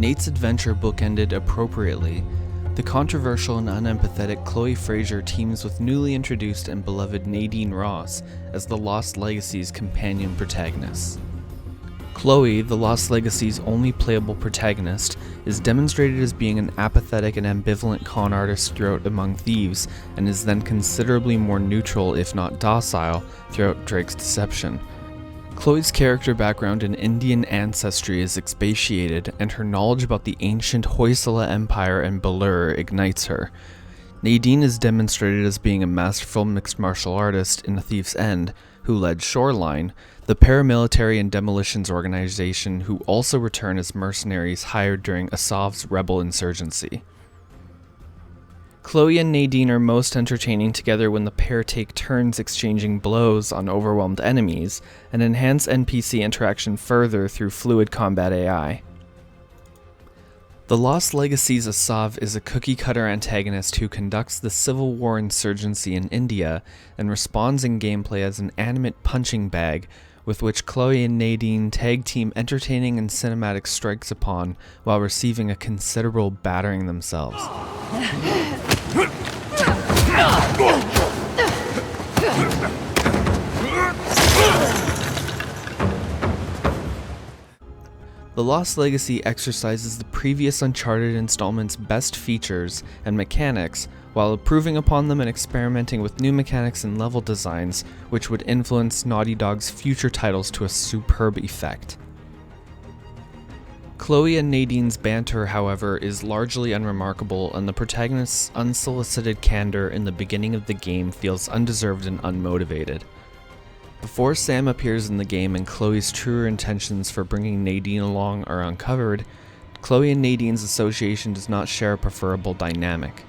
Nate's adventure bookended appropriately. The controversial and unempathetic Chloe Fraser teams with newly introduced and beloved Nadine Ross as the Lost Legacy's companion protagonist. Chloe, the Lost Legacy's only playable protagonist, is demonstrated as being an apathetic and ambivalent con artist throughout Among Thieves, and is then considerably more neutral, if not docile, throughout Drake's Deception. Chloe's character background in Indian ancestry is expatiated, and her knowledge about the ancient Hoysala Empire and Balur ignites her. Nadine is demonstrated as being a masterful mixed martial artist in A Thief's End, who led Shoreline, the paramilitary and demolitions organization who also return as mercenaries hired during Asav's rebel insurgency. Chloe and Nadine are most entertaining together when the pair take turns exchanging blows on overwhelmed enemies, and enhance NPC interaction further through fluid combat AI. The Lost Legacy's Asav is a cookie-cutter antagonist who conducts the civil war insurgency in India and responds in gameplay as an animate punching bag with which Chloe and Nadine tag team entertaining and cinematic strikes upon while receiving a considerable battering themselves. The Lost Legacy exercises the previous Uncharted installment's best features and mechanics while improving upon them and experimenting with new mechanics and level designs which would influence Naughty Dog's future titles to a superb effect. Chloe and Nadine's banter, however, is largely unremarkable, and the protagonist's unsolicited candor in the beginning of the game feels undeserved and unmotivated. Before Sam appears in the game and Chloe's truer intentions for bringing Nadine along are uncovered, Chloe and Nadine's association does not share a preferable dynamic.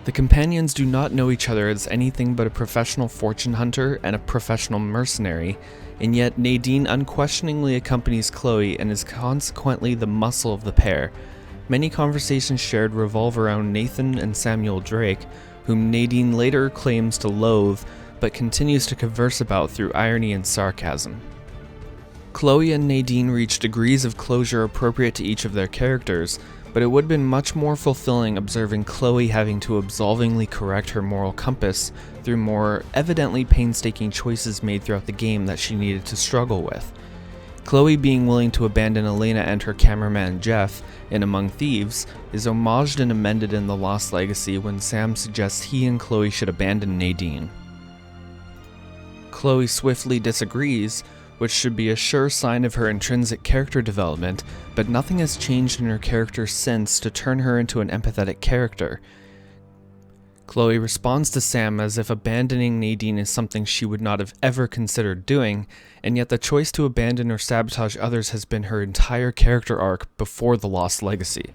The companions do not know each other as anything but a professional fortune hunter and a professional mercenary, and yet Nadine unquestioningly accompanies Chloe and is consequently the muscle of the pair. Many conversations shared revolve around Nathan and Samuel Drake, whom Nadine later claims to loathe, but continues to converse about through irony and sarcasm. Chloe and Nadine reach degrees of closure appropriate to each of their characters, but it would have been much more fulfilling observing Chloe having to absolvingly correct her moral compass through more evidently painstaking choices made throughout the game that she needed to struggle with. Chloe being willing to abandon Elena and her cameraman Jeff in Among Thieves is homaged and amended in The Lost Legacy when Sam suggests he and Chloe should abandon Nadine. Chloe swiftly disagrees, which should be a sure sign of her intrinsic character development, but nothing has changed in her character since to turn her into an empathetic character. Chloe responds to Sam as if abandoning Nadine is something she would not have ever considered doing, and yet the choice to abandon or sabotage others has been her entire character arc before The Lost Legacy.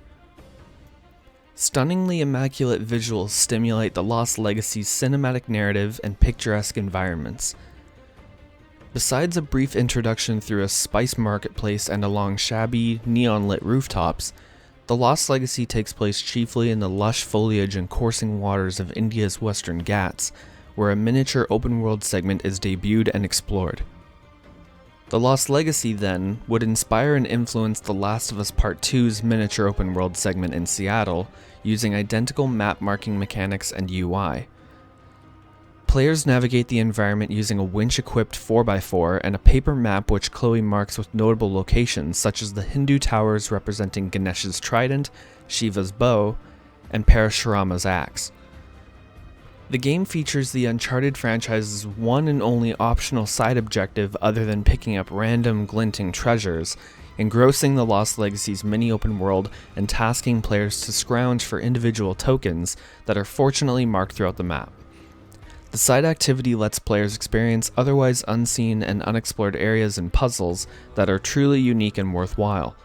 Stunningly immaculate visuals stimulate The Lost Legacy's cinematic narrative and picturesque environments. Besides a brief introduction through a spice marketplace and along shabby, neon-lit rooftops, The Lost Legacy takes place chiefly in the lush foliage and coursing waters of India's Western Ghats, where a miniature open-world segment is debuted and explored. The Lost Legacy, then, would inspire and influence The Last of Us Part 2's miniature open-world segment in Seattle, using identical map marking mechanics and UI. Players navigate the environment using a winch-equipped 4x4 and a paper map which Chloe marks with notable locations such as the Hindu towers representing Ganesh's trident, Shiva's bow, and Parashurama's axe. The game features the Uncharted franchise's one and only optional side objective other than picking up random glinting treasures, engrossing The Lost Legacy's mini-open world and tasking players to scrounge for individual tokens that are fortunately marked throughout the map. The side activity lets players experience otherwise unseen and unexplored areas and puzzles that are truly unique and worthwhile.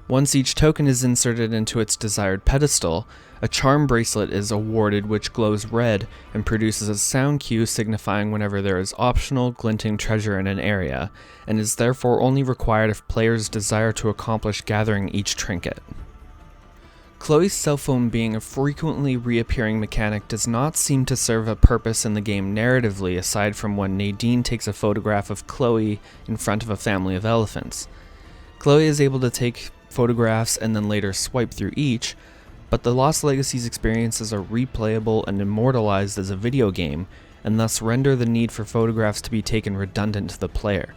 Once each token is inserted into its desired pedestal, a charm bracelet is awarded which glows red and produces a sound cue signifying whenever there is optional glinting treasure in an area, and is therefore only required if players desire to accomplish gathering each trinket. Chloe's cell phone being a frequently reappearing mechanic does not seem to serve a purpose in the game narratively aside from when Nadine takes a photograph of Chloe in front of a family of elephants. Chloe is able to take photographs, and then later swipe through each, but the Lost Legacy's experiences are replayable and immortalized as a video game, and thus render the need for photographs to be taken redundant to the player.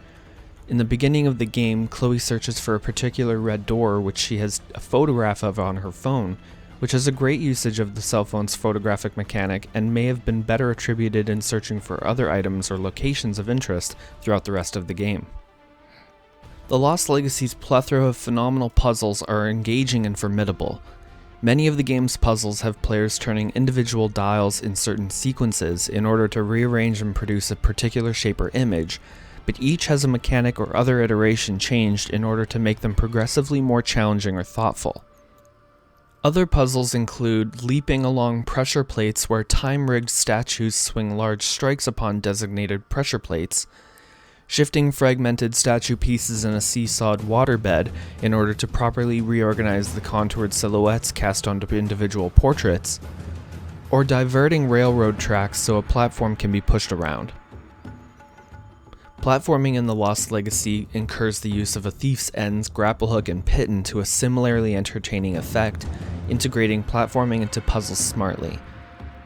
In the beginning of the game, Chloe searches for a particular red door which she has a photograph of on her phone, which is a great usage of the cell phone's photographic mechanic and may have been better attributed in searching for other items or locations of interest throughout the rest of the game. The Lost Legacy's plethora of phenomenal puzzles are engaging and formidable. Many of the game's puzzles have players turning individual dials in certain sequences in order to rearrange and produce a particular shape or image, but each has a mechanic or other iteration changed in order to make them progressively more challenging or thoughtful. Other puzzles include leaping along pressure plates where time-rigged statues swing large strikes upon designated pressure plates, shifting fragmented statue pieces in a seesawed waterbed in order to properly reorganize the contoured silhouettes cast onto individual portraits, or diverting railroad tracks so a platform can be pushed around. Platforming in the Lost Legacy incurs the use of a thief's ends, grapple hook, and piton to a similarly entertaining effect, integrating platforming into puzzles smartly.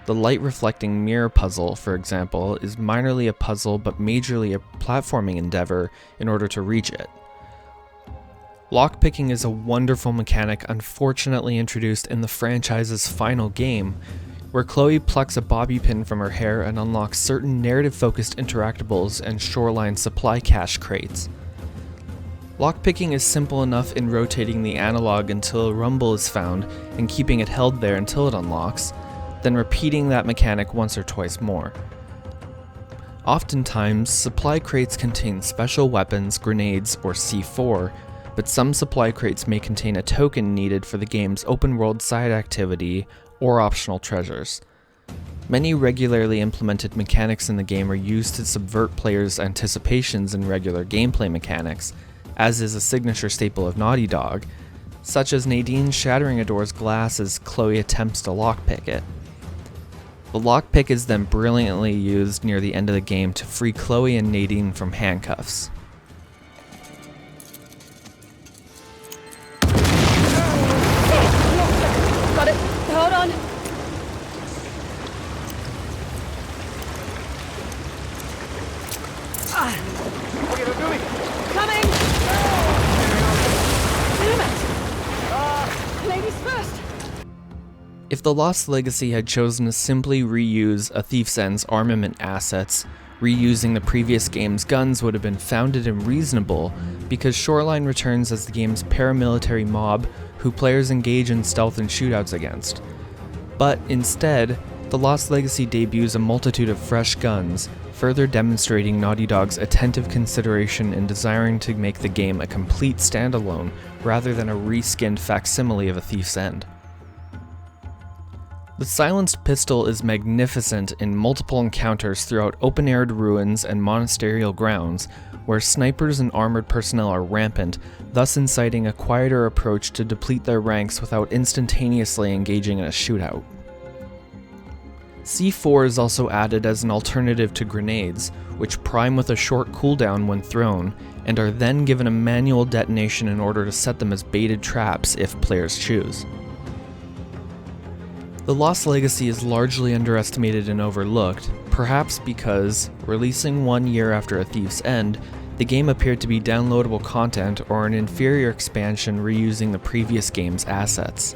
The light-reflecting mirror puzzle, for example, is minorly a puzzle but majorly a platforming endeavor in order to reach it. Lockpicking is a wonderful mechanic unfortunately introduced in the franchise's final game, where Chloe plucks a bobby pin from her hair and unlocks certain narrative-focused interactables and shoreline supply cache crates. Lockpicking is simple enough in rotating the analog until a rumble is found and keeping it held there until it unlocks, then repeating that mechanic once or twice more. Oftentimes, supply crates contain special weapons, grenades, or C4, but some supply crates may contain a token needed for the game's open-world side activity or optional treasures. Many regularly implemented mechanics in the game are used to subvert players' anticipations in regular gameplay mechanics, as is a signature staple of Naughty Dog, such as Nadine shattering a door's glass as Chloe attempts to lockpick it. The lockpick is then brilliantly used near the end of the game to free Chloe and Nadine from handcuffs. Got it. Hold on. Okay, we're moving. Coming. Damn it. Ladies first. If the Lost Legacy had chosen to simply reuse a Thief's End's armament assets, reusing the previous game's guns would have been founded and reasonable, because Shoreline returns as the game's paramilitary mob who players engage in stealth and shootouts against. But instead, the Lost Legacy debuts a multitude of fresh guns, further demonstrating Naughty Dog's attentive consideration in desiring to make the game a complete standalone rather than a reskinned facsimile of a Thief's End. The silenced pistol is magnificent in multiple encounters throughout open-aired ruins and monasterial grounds, where snipers and armored personnel are rampant, thus inciting a quieter approach to deplete their ranks without instantaneously engaging in a shootout. C4 is also added as an alternative to grenades, which prime with a short cooldown when thrown, and are then given a manual detonation in order to set them as baited traps if players choose. The Lost Legacy is largely underestimated and overlooked, perhaps because, releasing 1 year after A Thief's End, the game appeared to be downloadable content or an inferior expansion reusing the previous game's assets.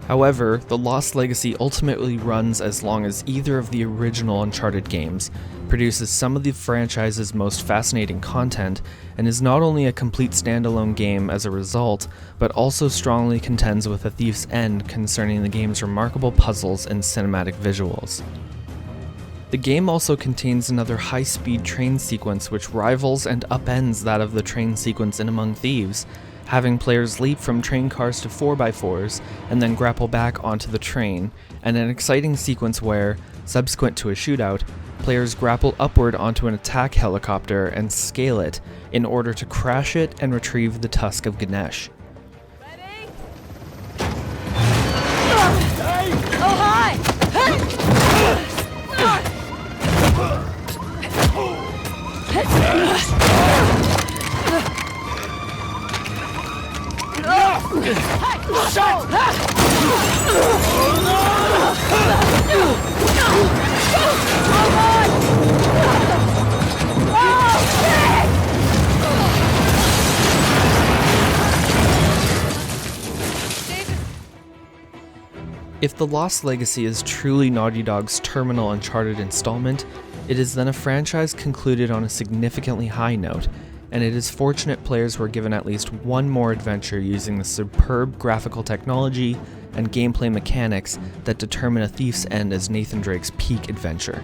However, the Lost Legacy ultimately runs as long as either of the original Uncharted games, produces some of the franchise's most fascinating content, and is not only a complete standalone game as a result, but also strongly contends with A Thief's End concerning the game's remarkable puzzles and cinematic visuals. The game also contains another high-speed train sequence which rivals and upends that of the train sequence in Among Thieves, having players leap from train cars to 4x4s and then grapple back onto the train, and an exciting sequence where, subsequent to a shootout, players grapple upward onto an attack helicopter and scale it in order to crash it and retrieve the tusk of Ganesh. Ready? Oh, hi! If The Lost Legacy is truly Naughty Dog's terminal Uncharted installment, it is then a franchise concluded on a significantly high note, and it is fortunate players were given at least one more adventure using the superb graphical technology and gameplay mechanics that determine a thief's end as Nathan Drake's peak adventure.